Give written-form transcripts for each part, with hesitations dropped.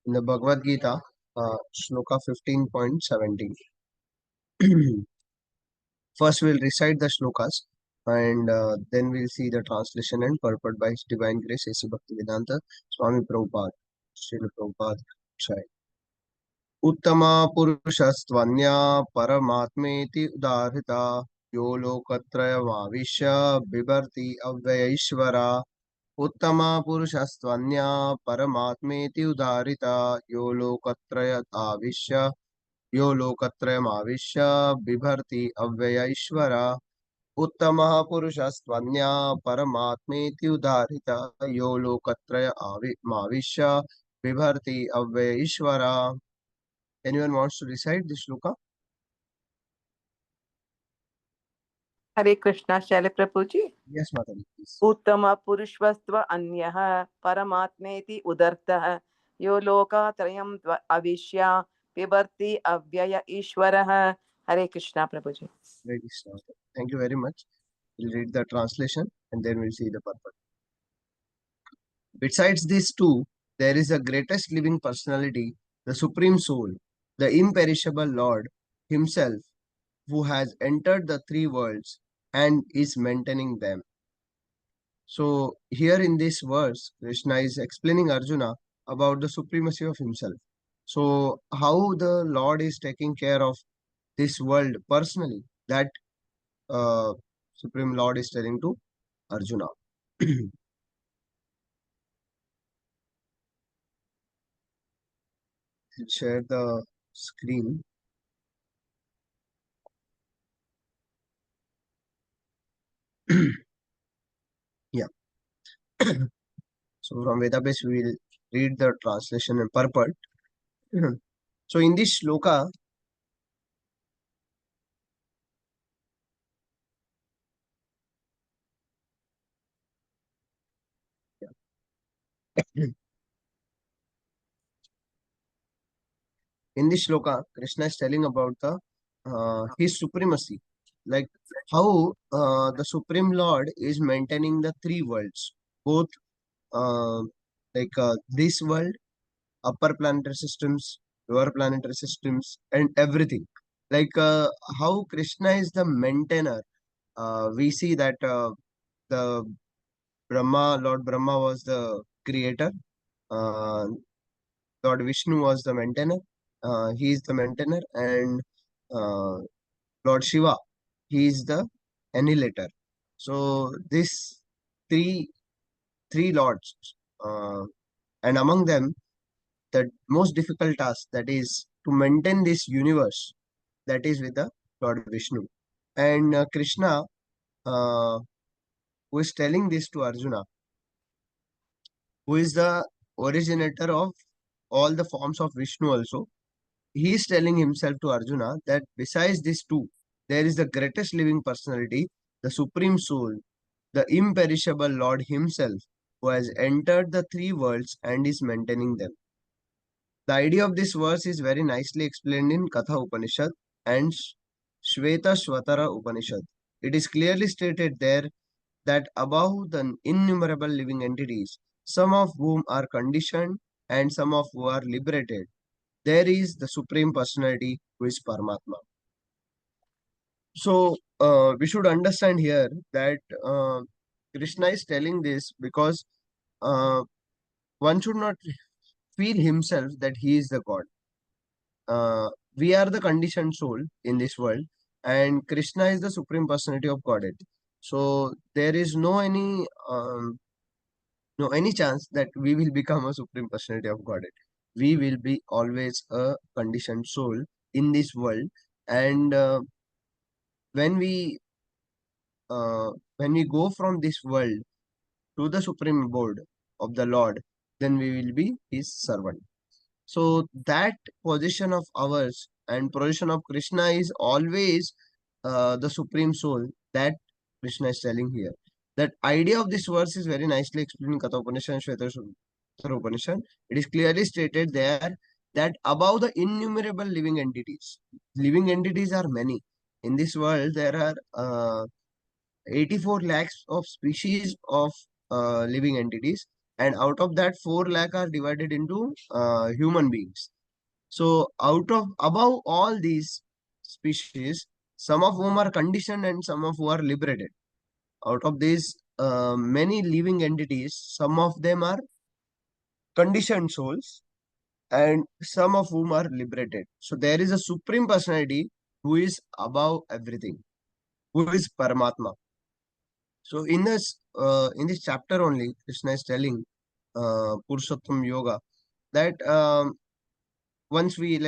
in the Bhagavad Gita, Sloka 15.17. First, we'll recite the shlokas and then we'll see the translation and purport by His Divine Grace, A.C. Bhaktivedanta, Swami Prabhupada, Srila Prabhupada. Chai. Uttama Purushastvanya Paramatmeti Udarhita Yo Lokatrayamavishya Bibharti Avyaishvara Uttama Purushastvanya Paramatmeti Udarhita Yo Lokatrayamavishya Yo Lokatrayamavishya Bibharti Avyaishvara Uttama Purushastvanya Paramatmeti Udarhita Yo Lokatrayamavishya Bibharti Avyaishvara. Anyone wants to recite this shloka? Hare Krishna, Shaila Prabhuji. Yes, Mataji, please. Uttama Purushvastva Anyaha Paramatmeti Udartah Yo Loka Trayam Avishya Pibarti Avyaya Ishwaraha. Hare Krishna, Prabhuji. Hare Krishna. Thank you very much. We'll read the translation and then we'll see the purport. Besides these two, there is the greatest living personality, the Supreme Soul, the imperishable Lord Himself, who has entered the three worlds and is maintaining them. So, here in this verse, Krishna is explaining Arjuna about the supremacy of Himself. So, how the Lord is taking care of this world personally, that Supreme Lord is telling to Arjuna. Share the screen. Yeah. So from Vedabase we will read the translation and purport. So in this shloka, Krishna is telling about the his supremacy, like how the Supreme Lord is maintaining the three worlds, both uh, this world, upper planetary systems, lower planetary systems, and everything. Like how Krishna is the maintainer. We see that the Lord Brahma was the creator. Uh, Lord Vishnu was the maintainer. He is the maintainer, and uh, Lord Shiva, he is the annihilator. So these three three lords, uh, and among them, the most difficult task, that is to maintain this universe, that is with the Lord Vishnu. And Krishna, uh, who is telling this to Arjuna, who is the originator of all the forms of Vishnu also, he is telling himself to Arjuna that besides these two, there is the greatest living personality, the Supreme Soul, the imperishable Lord Himself, who has entered the three worlds and is maintaining them. The idea of this verse is very nicely explained in Katha Upanishad and Shveta Shvatara Upanishad. It is clearly stated there that above the innumerable living entities, some of whom are conditioned and some of whom are liberated, there is the Supreme Personality who is Paramatma. So, we should understand here that Krishna is telling this because one should not feel himself that he is the God. We are the conditioned soul in this world, and Krishna is the Supreme Personality of Godhead. So, there is no any chance that we will become a Supreme Personality of Godhead. We will be always a conditioned soul in this world, and when we when we go from this world to the supreme abode of the Lord, then we will be His servant. So that position of ours and position of Krishna is always the supreme soul that Krishna is telling here. That idea of this verse is very nicely explained in Katha Upanishad and Shvetashvatara Upanishad. It is clearly stated there that above the innumerable living entities are many. In this world, there are 84 lakhs of species of living entities, and out of that 4 lakh are divided into human beings. So out of above all these species, some of whom are conditioned and some of who are liberated. Out of these many living entities, some of them are conditioned souls and some of whom are liberated. So there is a supreme personality who is above everything, who is Paramatma. So in this chapter only, Krishna is telling Purushottam Yoga that once we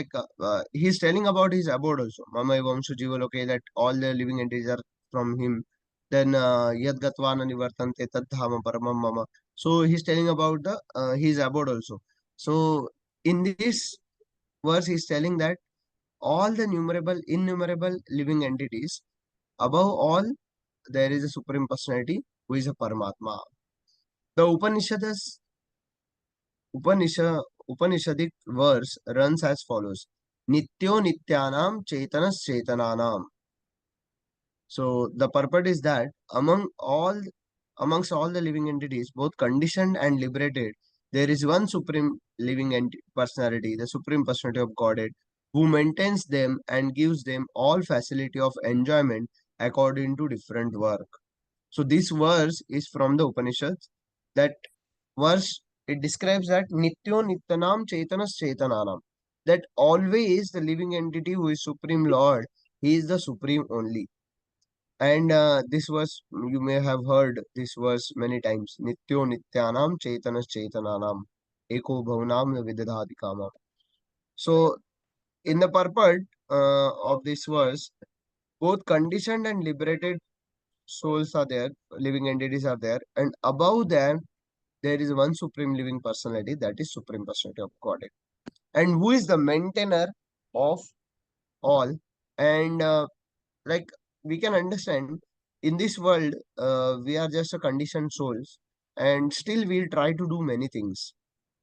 he's telling about his abode also. Mama Vamsu Jiva Loke, that all the living entities are from him. Then Yad Gatvana Nivartante Tad Dhama Paramam Mama. So he's telling about the his abode also. So in this verse he's telling that all the innumerable living entities, above all there is a supreme personality who is a Paramatma. The Upanishadic verse runs as follows: Nityo Nityanam Chaitanas Chaitananam. So the purport is that amongst all the living entities, both conditioned and liberated, there is one supreme personality, the supreme personality of Godhead, who maintains them and gives them all facility of enjoyment according to different work. So this verse is from the Upanishads. That verse, it describes that Nityo Nityanam Chaitanas Chaitananam. That always the living entity who is Supreme Lord, he is the Supreme only. And this verse, you may have heard this verse many times. Nityo Nityanam Chaitanas Chaitananam Eko Bhavanam Vidadhati Kama. So in the purport of this verse, both conditioned and liberated souls are there, living entities are there, and above them there is one supreme living personality, that is supreme personality of Godhead, and who is the maintainer of all. And like we can understand, in this world we are just a conditioned souls, and still we'll try to do many things,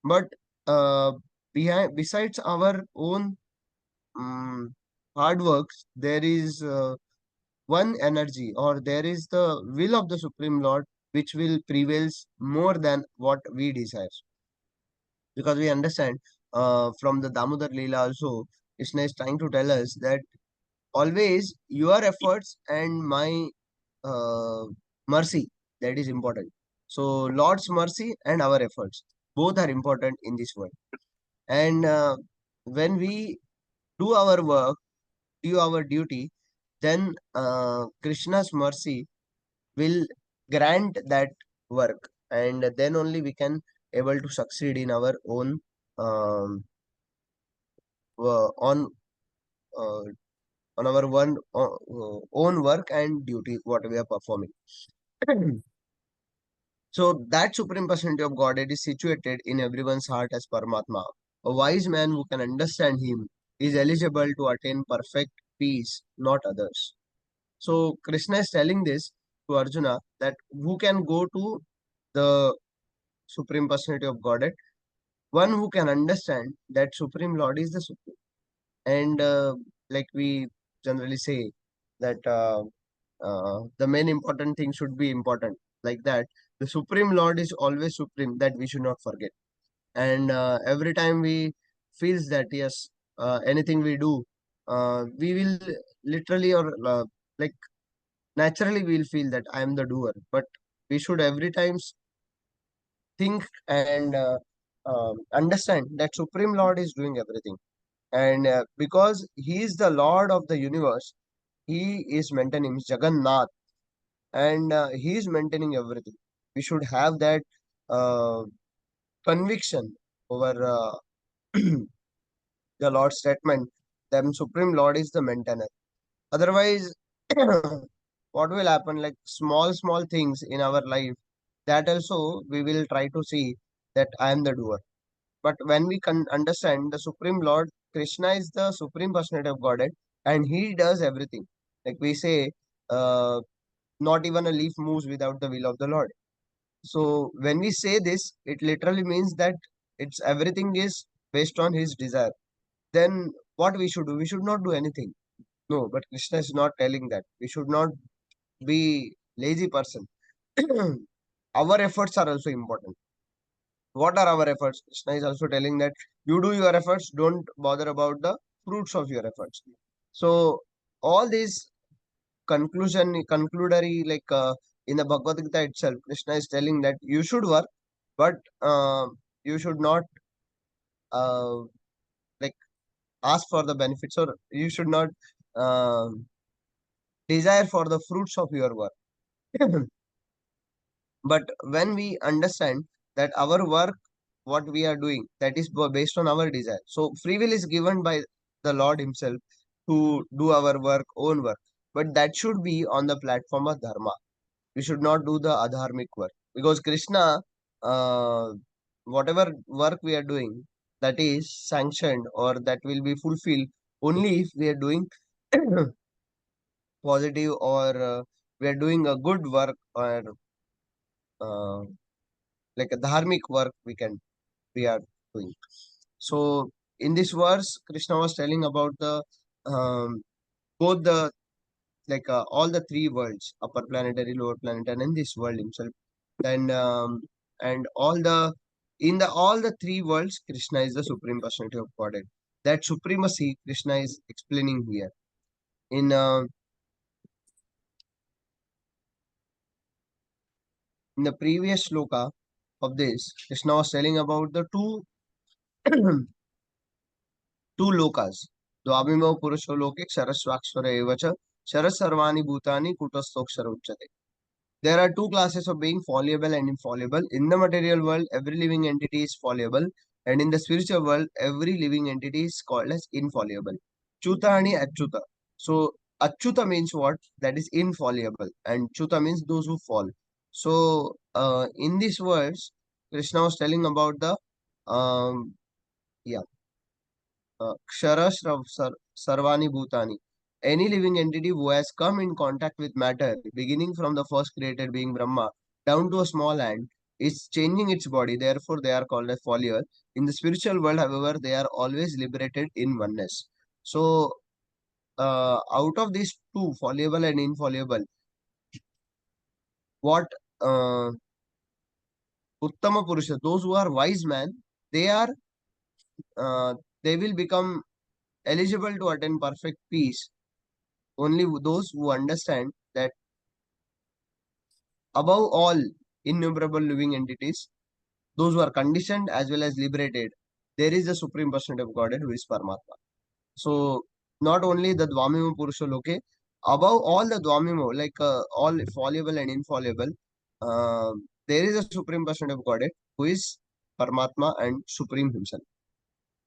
but uh, besides our own um, hard works, there is one energy, or there is the will of the Supreme Lord, which will prevails more than what we desire. Because we understand from the Damodar Leela also, Krishna is trying to tell us that always your efforts and my uh, mercy, that is important. So Lord's mercy and our efforts, both are important in this world. And when we do our work, do our duty, then Krishna's mercy will grant that work, and then only we can able to succeed in our own um, on uh, on our own work and duty what we are performing. So that supreme personality of Godhead is situated in everyone's heart as Paramatma. A wise man who can understand him is eligible to attain perfect peace, not others. So Krishna is telling this to Arjuna, that who can go to the Supreme Personality of Godhead, one who can understand that Supreme Lord is the Supreme. And like we generally say that the main important thing should be important. Like that, the Supreme Lord is always supreme. That we should not forget. And every time we feels that yes, anything we do, we will literally or like naturally we'll feel that I am the doer. But we should every time think and understand that Supreme Lord is doing everything. And because He is the Lord of the universe, He is maintaining Jagannath, and He is maintaining everything. We should have that uh, conviction over the Lord's statement that Supreme Lord is the maintainer. Otherwise, what will happen? Like small things in our life, that also we will try to see that I am the doer. But when we can understand the Supreme Lord, Krishna is the Supreme Personality of Godhead, and He does everything. Like we say, not even a leaf moves without the will of the Lord. So when we say this, it literally means that it's everything is based on His desire. Then what we should do? We should not do anything. No, but Krishna is not telling that. We should not be lazy person. Our efforts are also important. what are our efforts? Krishna is also telling that you do your efforts, don't bother about the fruits of your efforts. So all these conclusory, in the Bhagavad Gita itself, Krishna is telling that you should work, but you should not uh, like ask for the benefits, or you should not uh, desire for the fruits of your work. But when we understand that our work, what we are doing, that is based on our desire. So free will is given by the Lord Himself to do our work, own work. But that should be on the platform of dharma. We should not do the adharmic work, because Krishna, uh, whatever work we are doing, that is sanctioned or that will be fulfilled only if we are doing positive, or we are doing a good work, or uh, like a dharmic work we are doing. So in this verse, Krishna was telling about the both the all the three worlds, upper planetary, lower planetary, and this world himself. Then and all the three worlds, Krishna is the supreme personality of Godhead. That supremacy Krishna is explaining here. In the previous sloka of this, Krishna was telling about the two two lokas. Dvabhimo purusho loke ksharasvakshara evacha sharas sarvani bhutani kutastokshara uchyate. There are two classes of being, fallible and infallible. In the material world, every living entity is fallible, and in the spiritual world, every living entity is called as infallible. Chuta and Achyuta. So, Achyuta means what? That is infallible, and Chuta means those who fall. So, in these words, Krishna was telling about the yeah, Kshara Sarvani Bhutani. Any living entity who has come in contact with matter, beginning from the first created being Brahma, down to a small ant, is changing its body. Therefore, they are called as fallible. In the spiritual world, however, they are always liberated in oneness. So, out of these two, fallible and infallible, what Uttama Purusha, those who are wise men, they are uh, they will become eligible to attain perfect peace. Only those who understand that above all innumerable living entities, those who are conditioned as well as liberated, there is a supreme personality of Godhead who is Paramatma. So not only the Dvamimo Purusha Loke, above all the Dvamimo, all fallible and infallible, there is a supreme personality of Godhead who is Paramatma and Supreme Himself.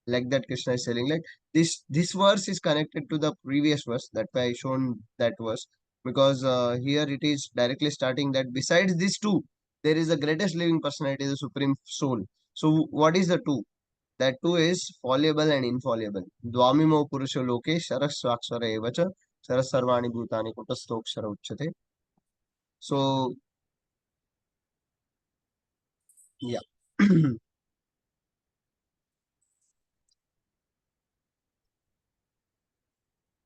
Like that Krishna is telling, like this verse is connected to the previous verse, that why I shown that verse, because here it is directly starting that besides these two, there is the greatest living personality, the supreme soul. So what is the two? That two is fallible and infallible. Dvamimo purusha loke sharas svakshara evacha sharas sarvani bhutani kutastokshara uchyate. So yeah.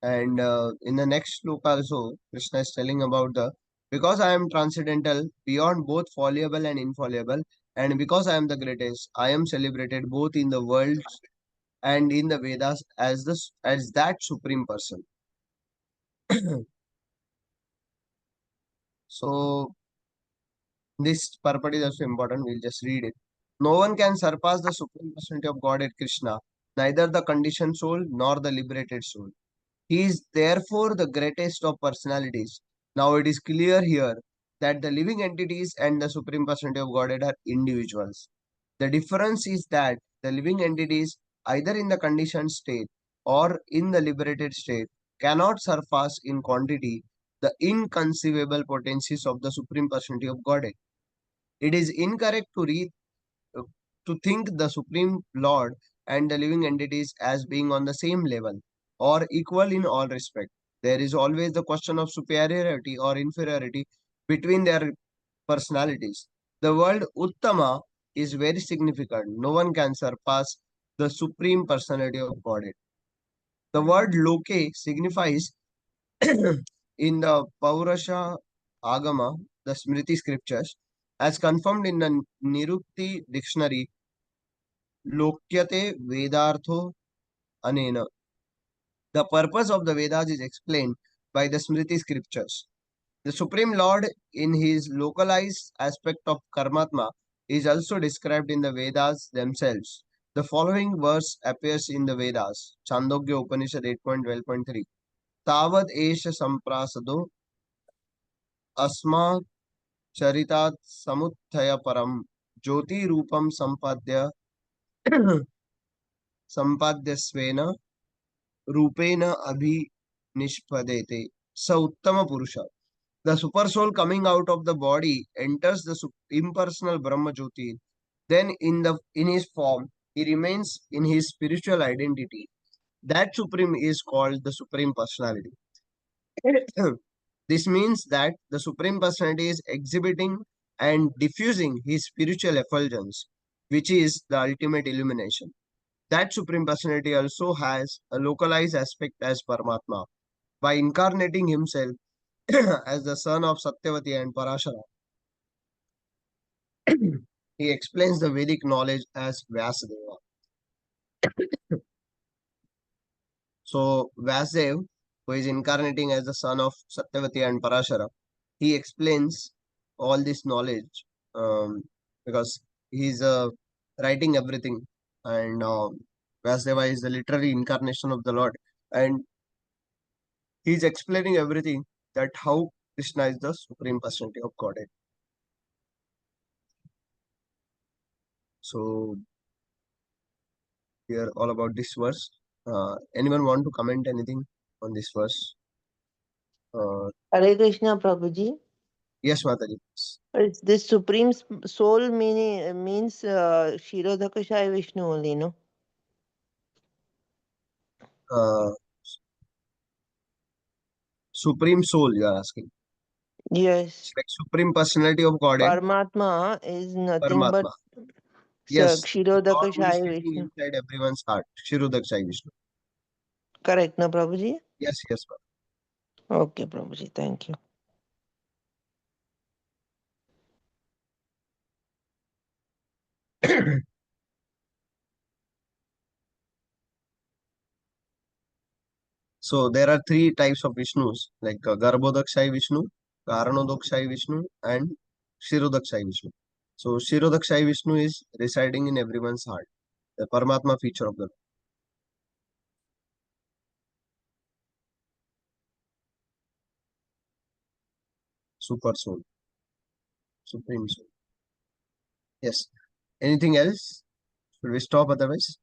And in the next sloka also, Krishna is telling about the, because I am transcendental, beyond both fallible and infallible, and because I am the greatest, I am celebrated both in the world and in the Vedas as as that supreme person. So this purport is also important. We'll just read it. No one can surpass the supreme personality of Godhead Krishna, neither the conditioned soul nor the liberated soul. He is therefore the greatest of personalities. Now it is clear here that the living entities and the Supreme Personality of Godhead are individuals. The difference is that the living entities, either in the conditioned state or in the liberated state, cannot surpass in quantity the inconceivable potencies of the Supreme Personality of Godhead. It is incorrect uh, to think the Supreme Lord and the living entities as being on the same level or equal in all respect. There is always the question of superiority or inferiority between their personalities. The word Uttama is very significant. No one can surpass the Supreme Personality of Godhead. The word Loke signifies in the Paurasha Agama, the Smriti scriptures, As confirmed in the Nirukti dictionary, Lokyate Vedartho Anena. The purpose of the Vedas is explained by the Smriti scriptures. The Supreme Lord, in his localized aspect of Karmatma, is also described in the Vedas themselves. The following verse appears in the Vedas, Chandogya Upanishad 8.12.3. Tavad esha samprasado asma charitat samuthaya param jyoti rupam sampadya sampadhyasvena rupena abhi nishpadete sa uttama purusha. The super soul coming out of the body enters the impersonal Brahma Jyoti. Then in his form, he remains in his spiritual identity. That supreme is called the Supreme Personality. This means that the Supreme Personality is exhibiting and diffusing his spiritual effulgence, which is the ultimate illumination. That Supreme Personality also has a localized aspect as Paramatma. By incarnating himself as the son of Satyavati and Parashara, he explains the Vedic knowledge as Vyasadeva. So Vyasadev, who is incarnating as the son of Satyavati and Parashara, he explains all this knowledge because he's writing everything, and Vyasadeva is the literary incarnation of the Lord, and he's explaining everything that how Krishna is the supreme personality of Godhead. So here all about this verse. Anyone want to comment anything on this verse? Hare Krishna, Prabhuji. Yes, Mataji. It's this supreme soul means Shirodhakashaya Vishnu only, no? Supreme soul, you are asking. Yes. It's like supreme personality of Godhead, Paramatma is nothing Paramatma. but Yes, the God who is Shirodhakashaya sitting Vishnu. inside everyone's heart. Shirodakshai Vishnu. Correct, no, Prabhuji? Yes, yes, Okay, Prabhuji, thank you. ma'am. So there are three types of Vishnus, like Garbhodakshai Vishnu, Karanodakshai Vishnu, and Shirodakshai Vishnu. So Shirodakshai Vishnu is residing in everyone's heart, the Paramatma feature of the super soul, supreme soul. Yes. Anything else? Should we stop otherwise?